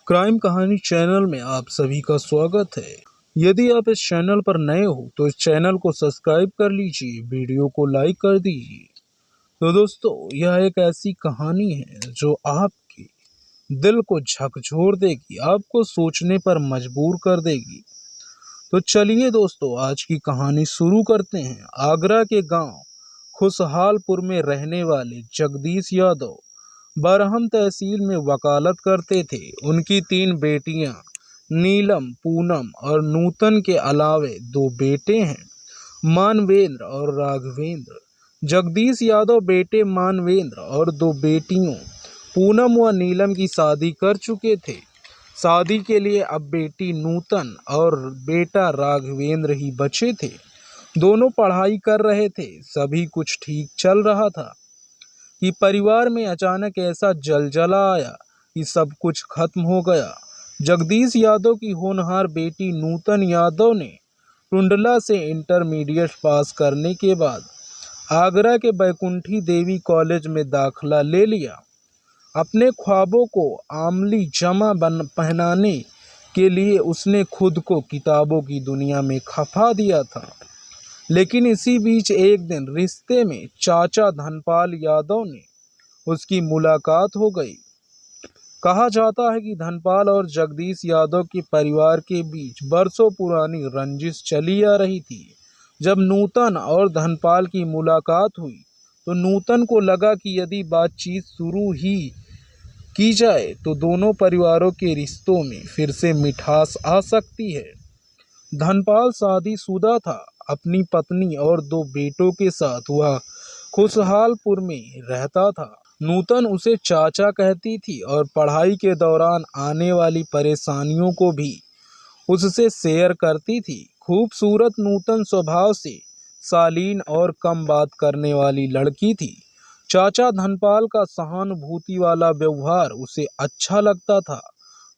Crime कहानी channel में आप सभी का स्वागत है। यदि आप इस चैनल पर नए हो तो इस चैनल को सब्सक्राइब कर लीजिए, वीडियो को लाइक कर दीजिए। तो दोस्तों, यह एक ऐसी कहानी है जो आपके दिल को झकझोर देगी, आपको सोचने पर मजबूर कर देगी। तो चलिए दोस्तों, आज की कहानी शुरू करते हैं। आगरा के गांव खुशहालपुर में रहने वाले जगदीश यादव बरहम तहसील में वकालत करते थे। उनकी 3 बेटियां नीलम, पूनम और नूतन के अलावे 2 बेटे हैं, मानवेंद्र और राघवेंद्र। जगदीश यादव बेटे मानवेंद्र और 2 बेटियों पूनम व नीलम की शादी कर चुके थे। शादी के लिए अब बेटी नूतन और बेटा राघवेंद्र ही बचे थे। दोनों पढ़ाई कर रहे थे, सभी कुछ ठीक चल रहा था कि परिवार में अचानक ऐसा जलजला आया कि सब कुछ खत्म हो गया। जगदीश यादव की होनहार बेटी नूतन यादव ने टुंडला से इंटरमीडिएट पास करने के बाद आगरा के बैकुंठी देवी कॉलेज में दाखिला ले लिया। अपने ख्वाबों को आमली जमा पहनाने के लिए उसने खुद को किताबों की दुनिया में खपा दिया था। लेकिन इसी बीच एक दिन रिश्ते में चाचा धनपाल यादव ने उसकी मुलाकात हो गई। कहा जाता है कि धनपाल और जगदीश यादव के परिवार के बीच बरसों पुरानी रंजिश चली आ रही थी। जब नूतन और धनपाल की मुलाकात हुई तो नूतन को लगा कि यदि बातचीत शुरू ही की जाए तो दोनों परिवारों के रिश्तों में फिर से मिठास आ सकती है। धनपाल शादीशुदा था। अपनी पत्नी और 2 बेटों के साथ वह खुशहालपुर में रहता था। नूतन उसे चाचा कहती थी और पढ़ाई के दौरान आने वाली परेशानियों को भी उससे शेयर करती थी। खूबसूरत नूतन स्वभाव से शालीन और कम बात करने वाली लड़की थी। चाचा धनपाल का सहानुभूति वाला व्यवहार उसे अच्छा लगता था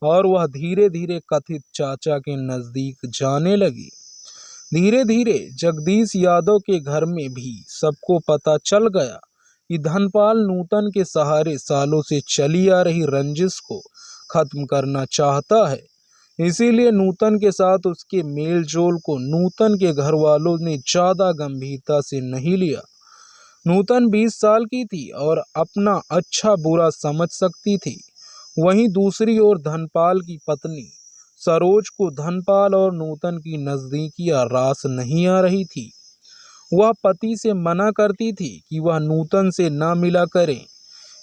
और वह धीरे धीरे कथित चाचा के नजदीक जाने लगी। धीरे धीरे जगदीश यादव के घर में भी सबको पता चल गया कि धनपाल नूतन के सहारे सालों से चली आ रही रंजिश को खत्म करना चाहता है। इसीलिए नूतन के साथ उसके मेल जोल को नूतन के घर वालों ने ज्यादा गंभीरता से नहीं लिया। नूतन 20 साल की थी और अपना अच्छा बुरा समझ सकती थी। वहीं दूसरी ओर धनपाल की पत्नी सरोज को धनपाल और नूतन की नजदीकियां रास नहीं आ रही थी। वह पति से मना करती थी कि वह नूतन से ना मिला करे,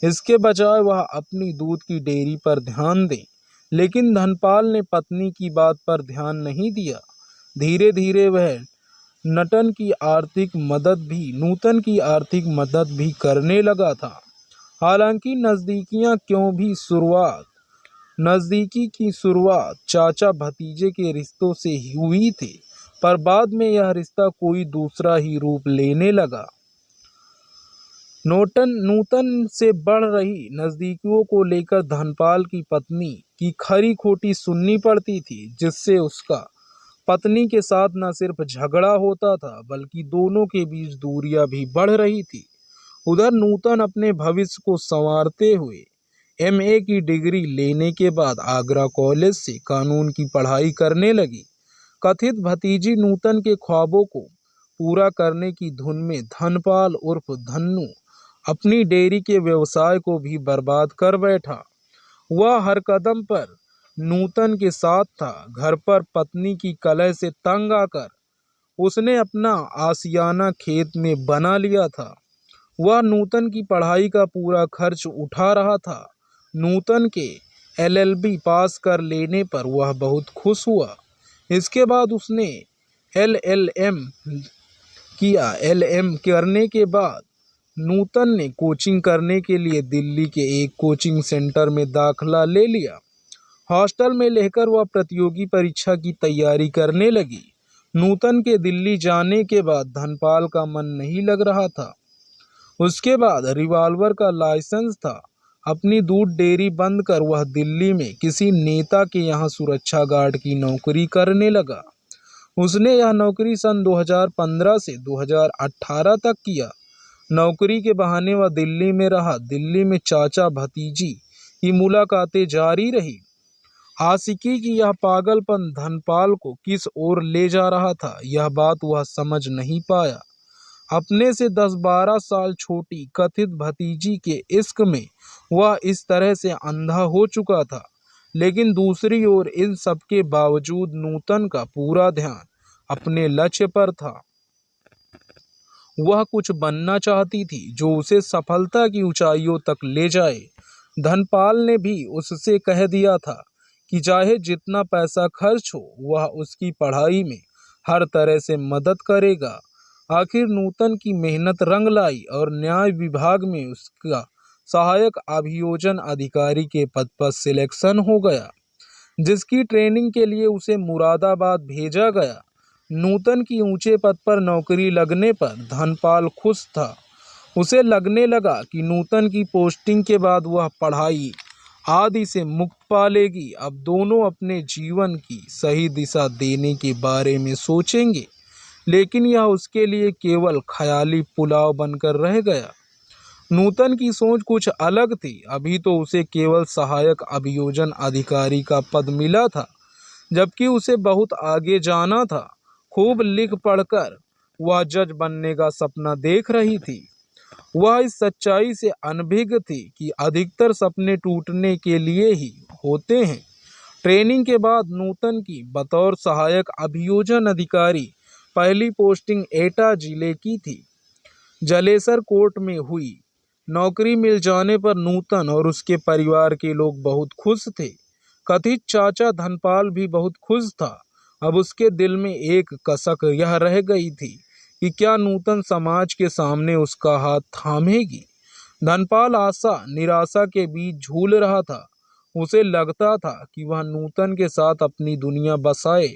इसके बजाय वह अपनी दूध की डेयरी पर ध्यान दे। लेकिन धनपाल ने पत्नी की बात पर ध्यान नहीं दिया। धीरे धीरे वह नूतन की आर्थिक मदद भी करने लगा था। हालांकि नजदीकी की शुरुआत चाचा भतीजे के रिश्तों से हुई थी, पर बाद में यह रिश्ता कोई दूसरा ही रूप लेने लगा। नूतन से बढ़ रही नजदीकियों को लेकर धनपाल की पत्नी की खरी खोटी सुननी पड़ती थी, जिससे उसका पत्नी के साथ न सिर्फ झगड़ा होता था बल्कि दोनों के बीच दूरियां भी बढ़ रही थी। उधर नूतन अपने भविष्य को संवारते हुए एमए की डिग्री लेने के बाद आगरा कॉलेज से कानून की पढ़ाई करने लगी। कथित भतीजी नूतन के ख्वाबों को पूरा करने की धुन में धनपाल उर्फ धन्नू अपनी डेयरी के व्यवसाय को भी बर्बाद कर बैठा। वह हर कदम पर नूतन के साथ था। घर पर पत्नी की कलह से तंग आकर उसने अपना आशियाना खेत में बना लिया था। वह नूतन की पढ़ाई का पूरा खर्च उठा रहा था। नूतन के एलएलबी पास कर लेने पर वह बहुत खुश हुआ। इसके बाद उसने एलएलएम किया। एलएम करने के बाद नूतन ने कोचिंग करने के लिए दिल्ली के एक कोचिंग सेंटर में दाखिला ले लिया। हॉस्टल में लेकर वह प्रतियोगी परीक्षा की तैयारी करने लगी। नूतन के दिल्ली जाने के बाद धनपाल का मन नहीं लग रहा था। उसके बाद रिवॉल्वर का लाइसेंस था। अपनी दूध डेयरी बंद कर वह दिल्ली में किसी नेता के यहाँ सुरक्षा गार्ड की नौकरी करने लगा। उसने यह नौकरी सन 2015 से 2018 तक किया। नौकरी के बहाने वह दिल्ली में रहा। दिल्ली में चाचा भतीजी की मुलाकातें जारी रही। आशिकी की यह पागलपन धनपाल को किस ओर ले जा रहा था, यह बात वह समझ नहीं पाया। अपने से 10-12 साल छोटी कथित भतीजी के इश्क में वह इस तरह से अंधा हो चुका था। लेकिन दूसरी ओर इन सबके बावजूद नूतन का पूरा ध्यान अपने लक्ष्य पर था। वह कुछ बनना चाहती थी जो उसे सफलता की ऊंचाइयों तक ले जाए। धनपाल ने भी उससे कह दिया था कि चाहे जितना पैसा खर्च हो वह उसकी पढ़ाई में हर तरह से मदद करेगा। आखिर नूतन की मेहनत रंग लाई और न्याय विभाग में उसका सहायक अभियोजन अधिकारी के पद पर सिलेक्शन हो गया, जिसकी ट्रेनिंग के लिए उसे मुरादाबाद भेजा गया। नूतन की ऊंचे पद पर नौकरी लगने पर धनपाल खुश था। उसे लगने लगा कि नूतन की पोस्टिंग के बाद वह पढ़ाई आदि से मुक्त पालेगी। अब दोनों अपने जीवन की सही दिशा देने के बारे में सोचेंगे। लेकिन यह उसके लिए केवल ख्याली पुलाव बनकर रह गया। नूतन की सोच कुछ अलग थी। अभी तो उसे केवल सहायक अभियोजन अधिकारी का पद मिला था, जबकि उसे बहुत आगे जाना था। खूब लिख पढ़कर वह जज बनने का सपना देख रही थी। वह इस सच्चाई से अनभिज्ञ थी कि अधिकतर सपने टूटने के लिए ही होते हैं। ट्रेनिंग के बाद नूतन की बतौर सहायक अभियोजन अधिकारी पहली पोस्टिंग एटा जिले की थी। जलेसर कोर्ट में हुई। नौकरी मिल जाने पर नूतन और उसके परिवार के लोग बहुत खुश थे। कथित चाचा धनपाल भी बहुत खुश था। अब उसके दिल में एक कसक यह रह गई थी कि क्या नूतन समाज के सामने उसका हाथ थामेगी। धनपाल आशा निराशा के बीच झूल रहा था। उसे लगता था कि वह नूतन के साथ अपनी दुनिया बसाए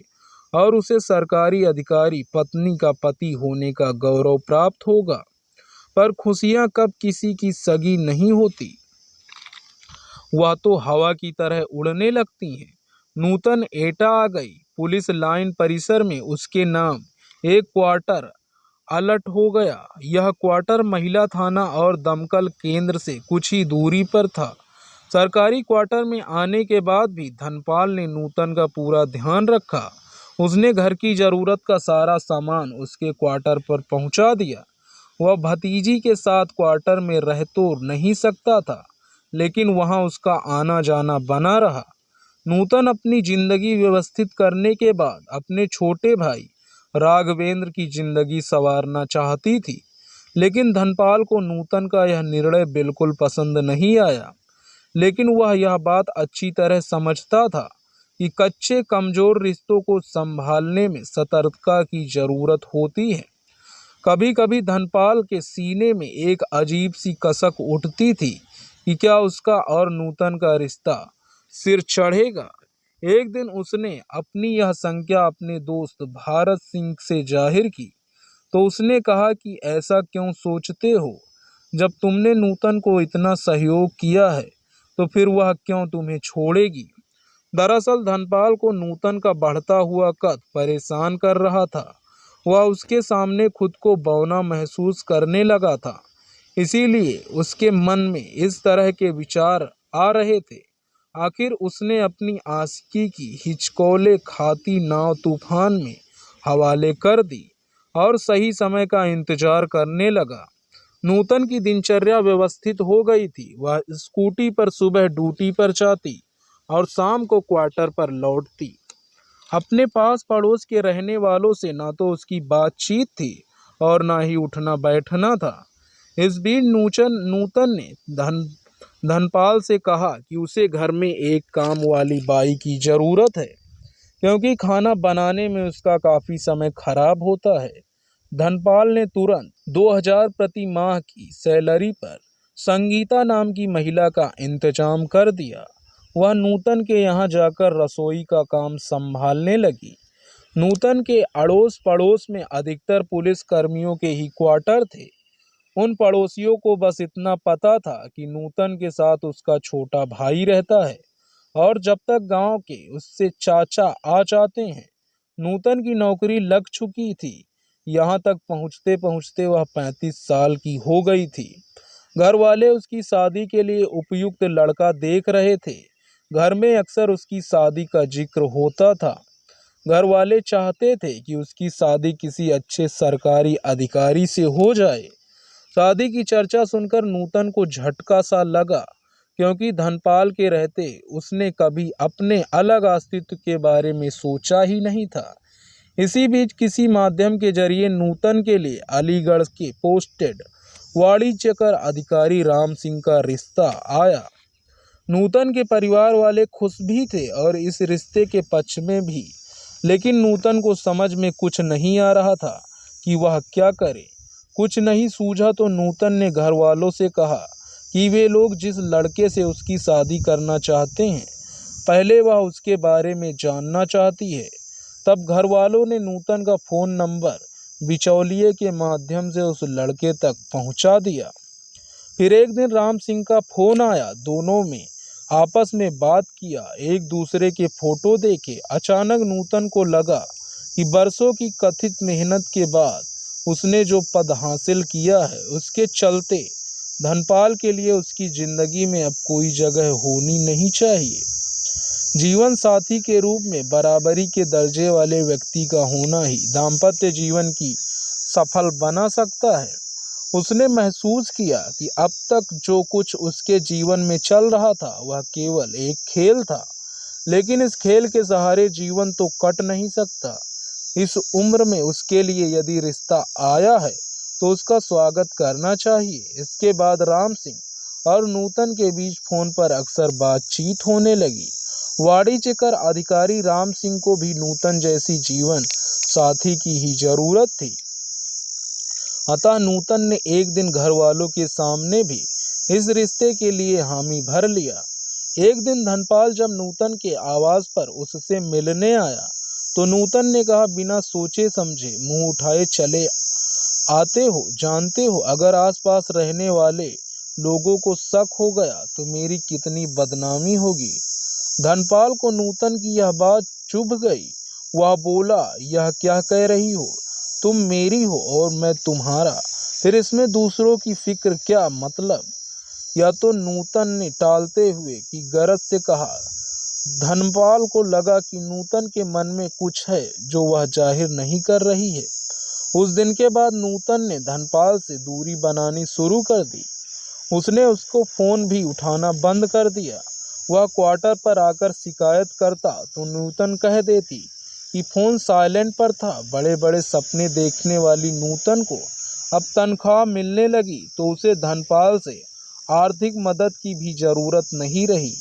और उसे सरकारी अधिकारी पत्नी का पति होने का गौरव प्राप्त होगा। पर खुशियां कब किसी की सगी नहीं होती, वह तो हवा की तरह उड़ने लगती हैं। नूतन एटा आ गई। पुलिस लाइन परिसर में उसके नाम एक क्वार्टर अलर्ट हो गया। यह क्वार्टर महिला थाना और दमकल केंद्र से कुछ ही दूरी पर था। सरकारी क्वार्टर में आने के बाद भी धनपाल ने नूतन का पूरा ध्यान रखा। उसने घर की जरूरत का सारा सामान उसके क्वार्टर पर पहुंचा दिया। वह भतीजी के साथ क्वार्टर में रह तो नहीं सकता था, लेकिन वहां उसका आना जाना बना रहा। नूतन अपनी जिंदगी व्यवस्थित करने के बाद अपने छोटे भाई राघवेंद्र की जिंदगी संवारना चाहती थी। लेकिन धनपाल को नूतन का यह निर्णय बिल्कुल पसंद नहीं आया। लेकिन वह यह बात अच्छी तरह समझता था कि कच्चे कमजोर रिश्तों को संभालने में सतर्कता की जरूरत होती है। कभी कभी धनपाल के सीने में एक अजीब सी कसक उठती थी कि क्या उसका और नूतन का रिश्ता सिर चढ़ेगा। एक दिन उसने अपनी यह शंका अपने दोस्त भारत सिंह से जाहिर की। तो उसने कहा कि ऐसा क्यों सोचते हो? जब तुमने नूतन को इतना सहयोग किया है तो फिर वह क्यों तुम्हें छोड़ेगी? दरअसल धनपाल को नूतन का बढ़ता हुआ कद परेशान कर रहा था। वह उसके सामने खुद को बौना महसूस करने लगा था। इसीलिए उसके मन में इस तरह के विचार आ रहे थे। आखिर उसने अपनी आशिकी की हिचकोले खाती नाव तूफान में हवाले कर दी और सही समय का इंतजार करने लगा। नूतन की दिनचर्या व्यवस्थित हो गई थी। वह स्कूटी पर सुबह ड्यूटी पर जाती और शाम को क्वार्टर पर लौटती। अपने पास पड़ोस के रहने वालों से ना तो उसकी बातचीत थी और ना ही उठना बैठना था। इस बीच नूतन ने धनपाल से कहा कि उसे घर में एक काम वाली बाई की जरूरत है, क्योंकि खाना बनाने में उसका काफी समय खराब होता है। धनपाल ने तुरंत 2000 प्रति माह की सैलरी पर संगीता नाम की महिला का इंतजाम कर दिया। वह नूतन के यहाँ जाकर रसोई का काम संभालने लगी। नूतन के अड़ोस पड़ोस में अधिकतर पुलिस कर्मियों के ही क्वार्टर थे। उन पड़ोसियों को बस इतना पता था कि नूतन के साथ उसका छोटा भाई रहता है और जब तक गांव के उससे चाचा आ जाते हैं। नूतन की नौकरी लग चुकी थी। यहाँ तक पहुँचते पहुँचते वह 35 साल की हो गई थी। घर वाले उसकी शादी के लिए उपयुक्त लड़का देख रहे थे। घर में अक्सर उसकी शादी का जिक्र होता था। घर वाले चाहते थे कि उसकी शादी किसी अच्छे सरकारी अधिकारी से हो जाए। शादी की चर्चा सुनकर नूतन को झटका सा लगा, क्योंकि धनपाल के रहते उसने कभी अपने अलग अस्तित्व के बारे में सोचा ही नहीं था। इसी बीच किसी माध्यम के जरिए नूतन के लिए अलीगढ़ के पोस्टेड वाणिज्यकर अधिकारी राम सिंह का रिश्ता आया। नूतन के परिवार वाले खुश भी थे और इस रिश्ते के पक्ष में भी, लेकिन नूतन को समझ में कुछ नहीं आ रहा था कि वह क्या करे। कुछ नहीं सूझा तो नूतन ने घर वालों से कहा कि वे लोग जिस लड़के से उसकी शादी करना चाहते हैं, पहले वह उसके बारे में जानना चाहती है। तब घर वालों ने नूतन का फ़ोन नंबर बिचौलिए के माध्यम से उस लड़के तक पहुंचा दिया। फिर एक दिन राम सिंह का फ़ोन आया। दोनों में आपस में बात किया, एक दूसरे के फोटो देखे। अचानक नूतन को लगा कि बरसों की कथित मेहनत के बाद उसने जो पद हासिल किया है, उसके चलते धनपाल के लिए उसकी जिंदगी में अब कोई जगह होनी नहीं चाहिए। जीवन साथी के रूप में बराबरी के दर्जे वाले व्यक्ति का होना ही दाम्पत्य जीवन की सफल बना सकता है। उसने महसूस किया कि अब तक जो कुछ उसके जीवन में चल रहा था वह केवल एक खेल था, लेकिन इस खेल के सहारे जीवन तो कट नहीं सकता। इस उम्र में उसके लिए यदि रिश्ता आया है तो उसका स्वागत करना चाहिए। इसके बाद राम सिंह और नूतन के बीच फोन पर अक्सर बातचीत होने लगी। वाणिज्यकर अधिकारी राम सिंह को भी नूतन जैसी जीवन साथी की ही जरूरत थी। अतः नूतन ने एक दिन घर वालों के सामने भी इस रिश्ते के लिए हामी भर लिया। एक दिन धनपाल जब नूतन के आवास पर उससे मिलने आया तो नूतन ने कहा, बिना सोचे समझे मुंह उठाए चले आते हो। जानते हो, अगर आसपास रहने वाले लोगों को शक हो गया तो मेरी कितनी बदनामी होगी। धनपाल को नूतन की यह बात चुभ गई। वह बोला, यह क्या कह रही हो? तुम मेरी हो और मैं तुम्हारा, फिर इसमें दूसरों की फिक्र क्या मतलब? या तो नूतन ने टालते हुए की गरज से कहा। धनपाल को लगा कि नूतन के मन में कुछ है जो वह जाहिर नहीं कर रही है। उस दिन के बाद नूतन ने धनपाल से दूरी बनानी शुरू कर दी। उसने उसको फोन भी उठाना बंद कर दिया। वह क्वार्टर पर आकर शिकायत करता तो नूतन कह देती कि फोन साइलेंट पर था। बड़े बड़े सपने देखने वाली नूतन को अब तनख्वाह मिलने लगी तो उसे धनपाल से आर्थिक मदद की भी जरूरत नहीं रही।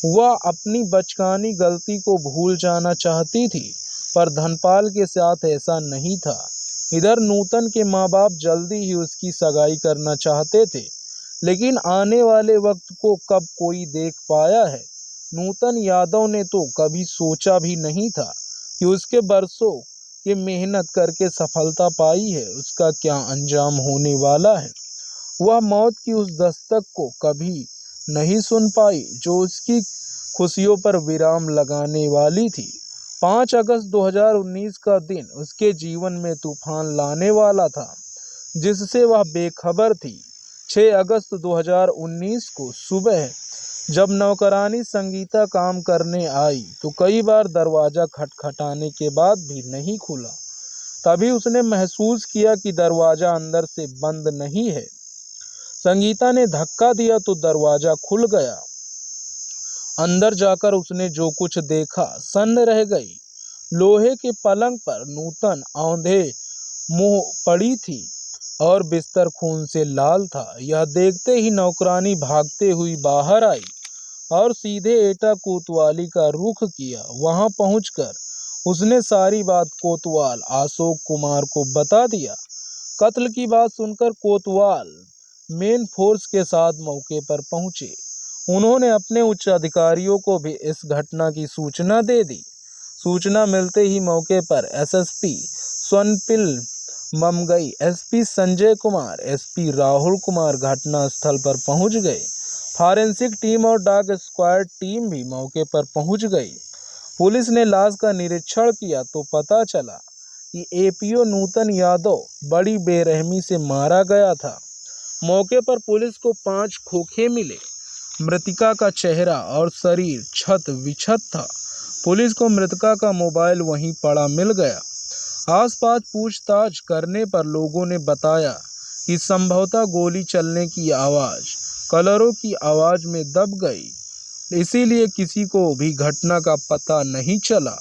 वह अपनी बचकानी गलती को भूल जाना चाहती थी, पर धनपाल के साथ ऐसा नहीं था। इधर नूतन के माँ बाप जल्दी ही उसकी सगाई करना चाहते थे, लेकिन आने वाले वक्त को कब कोई देख पाया है। नूतन यादव ने तो कभी सोचा भी नहीं था कि उसके बरसों के मेहनत करके सफलता पाई है, उसका क्या अंजाम होने वाला है। वह मौत की उस दस्तक को कभी नहीं सुन पाई जो उसकी खुशियों पर विराम लगाने वाली थी। 5 अगस्त 2019 का दिन उसके जीवन में तूफान लाने वाला था, जिससे वह बेखबर थी। 6 अगस्त 2019 को सुबह जब नौकरानी संगीता काम करने आई तो कई बार दरवाजा खटखटाने के बाद भी नहीं खुला। तभी उसने महसूस किया कि दरवाजा अंदर से बंद नहीं है। संगीता ने धक्का दिया तो दरवाजा खुल गया। अंदर जाकर उसने जो कुछ देखा, सन्न रह गई। लोहे के पलंग पर नूतन औंधे मुंह पड़ी थी और बिस्तर खून से लाल था। यह देखते ही नौकरानी भागते हुई बाहर आई और सीधे एटा कोतवाली का रुख किया। वहां पहुंचकर उसने सारी बात कोतवाल अशोक कुमार को बता दिया। कत्ल की बात सुनकर कोतवाल मेन फोर्स के साथ मौके पर पहुंचे। उन्होंने अपने उच्च अधिकारियों को भी इस घटना की सूचना दे दी। सूचना मिलते ही मौके पर SSP Swapnil Mamgain, SP Sanjay Kumar, SP Rahul Kumar घटना स्थल पर पहुंच गए। फॉरेंसिक टीम और डॉग स्क्वाड टीम भी मौके पर पहुंच गई। पुलिस ने लाश का निरीक्षण किया तो पता चला कि एपीओ नूतन यादव बड़ी बेरहमी से मारा गया था। मौके पर पुलिस को 5 खोखे मिले। मृतिका का चेहरा और शरीर क्षत विक्षत था। पुलिस को मृतका का मोबाइल वहीं पड़ा मिल गया। आसपास पूछताछ करने पर लोगों ने बताया कि संभवतः गोली चलने की आवाज़ कलरों की आवाज़ में दब गई, इसीलिए किसी को भी घटना का पता नहीं चला।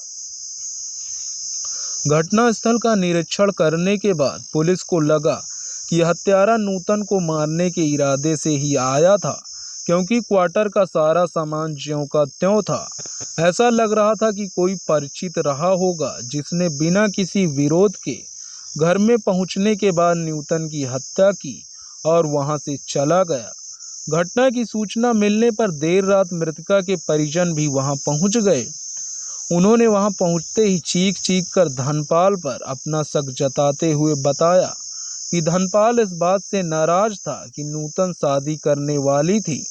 घटनास्थल का निरीक्षण करने के बाद पुलिस को लगा कि हत्यारा नूतन को मारने के इरादे से ही आया था, क्योंकि क्वार्टर का सारा सामान ज्यों का त्यों था। ऐसा लग रहा था कि कोई परिचित रहा होगा जिसने बिना किसी विरोध के घर में पहुंचने के बाद न्यूटन की हत्या की और वहां से चला गया। घटना की सूचना मिलने पर देर रात मृतका के परिजन भी वहां पहुंच गए। उन्होंने वहां पहुंचते ही चीख चीख कर धनपाल पर अपना शक जताते हुए बताया कि धनपाल इस बात से नाराज था कि नूतन शादी करने वाली थी।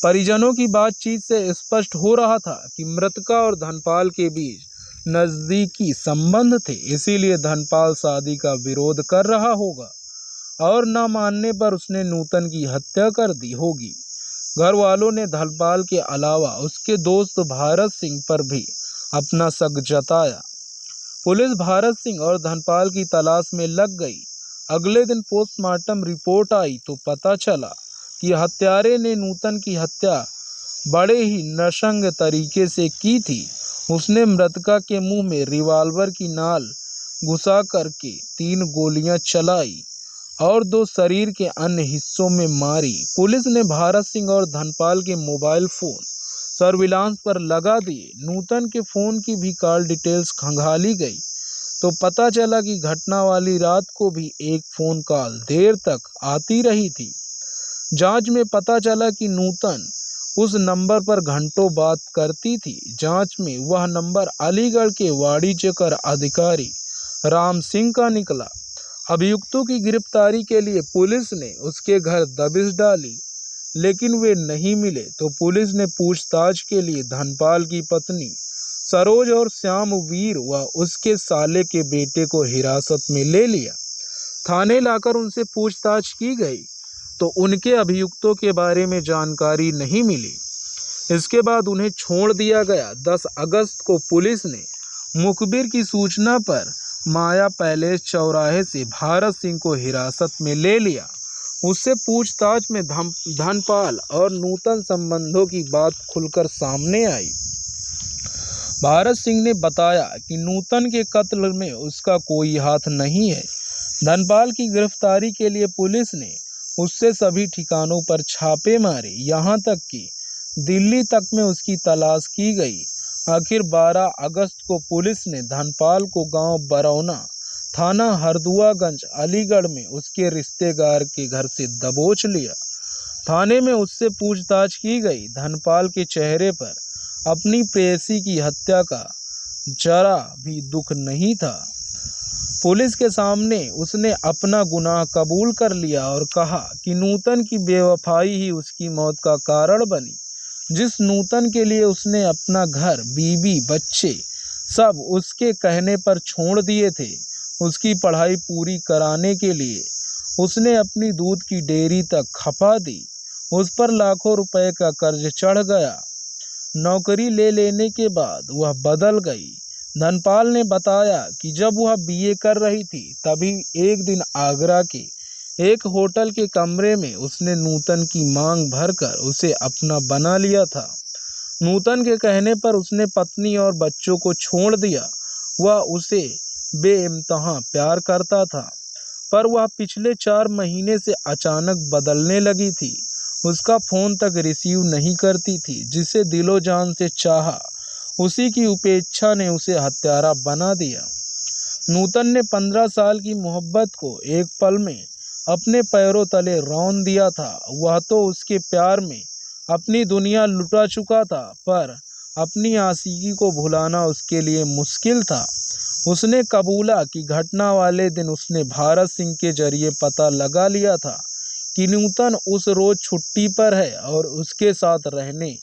परिजनों की बातचीत से स्पष्ट हो रहा था कि मृतका और धनपाल के बीच नजदीकी संबंध थे, इसीलिए धनपाल शादी का विरोध कर रहा होगा और न मानने पर उसने नूतन की हत्या कर दी होगी। घर वालों ने धनपाल के अलावा उसके दोस्त भारत सिंह पर भी अपना शक जताया। पुलिस भारत सिंह और धनपाल की तलाश में लग गई। अगले दिन पोस्टमार्टम रिपोर्ट आई तो पता चला कि हत्यारे ने नूतन की हत्या बड़े ही नृशंस तरीके से की थी। उसने मृतका के मुंह में रिवॉल्वर की नाल घुसा करके 3 गोलियां चलाई और 2 शरीर के अन्य हिस्सों में मारी। पुलिस ने भारत सिंह और धनपाल के मोबाइल फोन सर्विलांस पर लगा दिए। नूतन के फोन की भी कॉल डिटेल्स खंगाली गई तो पता चला कि घटना वाली रात को भी एक फोन कॉल देर तक आती रही थी। जांच में पता चला कि नूतन उस नंबर पर घंटों बात करती थी। जांच में वह नंबर अलीगढ़ के वाणिज्यकर अधिकारी राम सिंह का निकला। अभियुक्तों की गिरफ्तारी के लिए पुलिस ने उसके घर दबिश डाली, लेकिन वे नहीं मिले तो पुलिस ने पूछताछ के लिए धनपाल की पत्नी सरोज और श्यामवीर व उसके साले के बेटे को हिरासत में ले लिया। थाने लाकर उनसे पूछताछ की गई तो उनके अभियुक्तों के बारे में जानकारी नहीं मिली। इसके बाद उन्हें छोड़ दिया गया। 10 अगस्त को पुलिस ने मुखबिर की सूचना पर माया पैलेस चौराहे से भारत सिंह को हिरासत में ले लिया। उससे पूछताछ में धनपाल और नूतन संबंधों की बात खुलकर सामने आई। भारत सिंह ने बताया कि नूतन के कत्ल में उसका कोई हाथ नहीं है। धनपाल की गिरफ्तारी के लिए पुलिस ने उससे सभी ठिकानों पर छापे मारे, यहाँ तक कि दिल्ली तक में उसकी तलाश की गई। आखिर 12 अगस्त को पुलिस ने धनपाल को गांव बरौना, थाना हरदुआगंज, अलीगढ़ में उसके रिश्तेदार के घर से दबोच लिया। थाने में उससे पूछताछ की गई। धनपाल के चेहरे पर अपनी प्रेयसी की हत्या का जरा भी दुख नहीं था। पुलिस के सामने उसने अपना गुनाह कबूल कर लिया और कहा कि नूतन की बेवफाई ही उसकी मौत का कारण बनी। जिस नूतन के लिए उसने अपना घर, बीवी, बच्चे सब उसके कहने पर छोड़ दिए थे, उसकी पढ़ाई पूरी कराने के लिए उसने अपनी दूध की डेयरी तक खपा दी। उस पर लाखों रुपए का कर्ज चढ़ गया। नौकरी ले लेने के बाद वह बदल गई। धनपाल ने बताया कि जब वह बीए कर रही थी तभी एक दिन आगरा के एक होटल के कमरे में उसने नूतन की मांग भरकर उसे अपना बना लिया था। नूतन के कहने पर उसने पत्नी और बच्चों को छोड़ दिया। वह उसे बेइंतहा प्यार करता था, पर वह पिछले 4 महीने से अचानक बदलने लगी थी। उसका फोन तक रिसीव नहीं करती थी। जिसे दिलो जान से चाहा, उसी की उपेक्षा ने उसे हत्यारा बना दिया। नूतन ने 15 साल की मोहब्बत को एक पल में अपने पैरों तले रौंद दिया था। वह तो उसके प्यार में अपनी दुनिया लुटा चुका था, पर अपनी आशिकी को भुलाना उसके लिए मुश्किल था। उसने कबूला कि घटना वाले दिन उसने भारत सिंह के जरिए पता लगा लिया था कि नूतन उस रोज छुट्टी पर है और उसके साथ रहने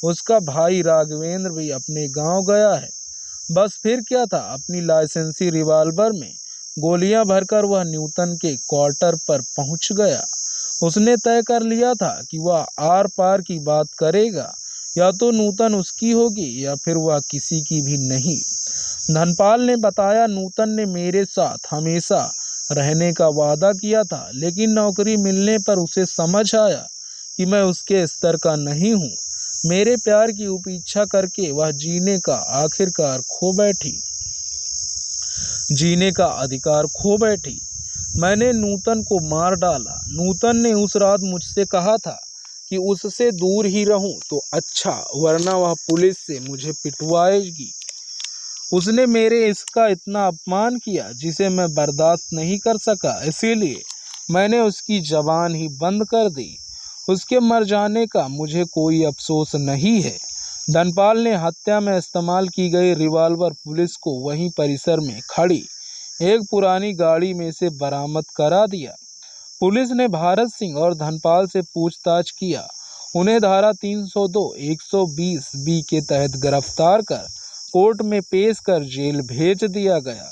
उसका भाई राघवेंद्र भी अपने गांव गया है। बस फिर क्या था, अपनी लाइसेंसी रिवॉल्वर में गोलियां भरकर वह न्यूटन के क्वार्टर पर पहुंच गया। उसने तय कर लिया था कि वह आर पार की बात करेगा, या तो नूतन उसकी होगी या फिर वह किसी की भी नहीं। धनपाल ने बताया, नूतन ने मेरे साथ हमेशा रहने का वादा किया था, लेकिन नौकरी मिलने पर उसे समझ आया कि मैं उसके स्तर का नहीं हूँ। मेरे प्यार की उपेक्षा करके वह जीने का अधिकार खो बैठी। मैंने नूतन को मार डाला। नूतन ने उस रात मुझसे कहा था कि उससे दूर ही रहूं तो अच्छा, वरना वह पुलिस से मुझे पिटवाएगी। उसने मेरे इसका इतना अपमान किया जिसे मैं बर्दाश्त नहीं कर सका, इसीलिए मैंने उसकी जबान ही बंद कर दी। उसके मर जाने का मुझे कोई अफसोस नहीं है। धनपाल ने हत्या में इस्तेमाल की गई रिवॉल्वर पुलिस को वहीं परिसर में खड़ी एक पुरानी गाड़ी में से बरामद करा दिया। पुलिस ने भारत सिंह और धनपाल से पूछताछ किया। उन्हें धारा 302, 120 बी के तहत गिरफ्तार कर कोर्ट में पेश कर जेल भेज दिया गया।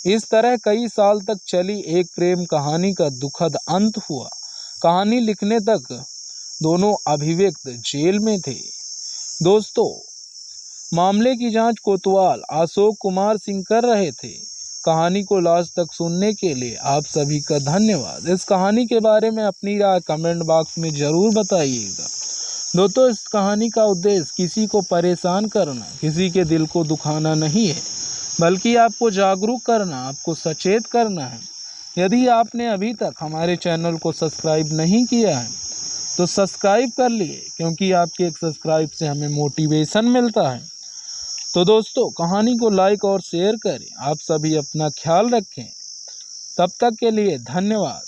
इस तरह कई साल तक चली एक प्रेम कहानी का दुखद अंत हुआ। कहानी लिखने तक दोनों अभियुक्त जेल में थे। दोस्तों, मामले की जांच कोतवाल अशोक कुमार सिंह कर रहे थे। कहानी को लास्ट तक सुनने के लिए आप सभी का धन्यवाद। इस कहानी के बारे में अपनी राय कमेंट बॉक्स में जरूर बताइएगा। दोस्तों, इस कहानी का उद्देश्य किसी को परेशान करना, किसी के दिल को दुखाना नहीं है, बल्कि आपको जागरूक करना, आपको सचेत करना है। यदि आपने अभी तक हमारे चैनल को सब्सक्राइब नहीं किया है तो सब्सक्राइब कर लिए, क्योंकि आपके एक सब्सक्राइब से हमें मोटिवेशन मिलता है। तो दोस्तों, कहानी को लाइक और शेयर करें। आप सभी अपना ख्याल रखें। तब तक के लिए धन्यवाद।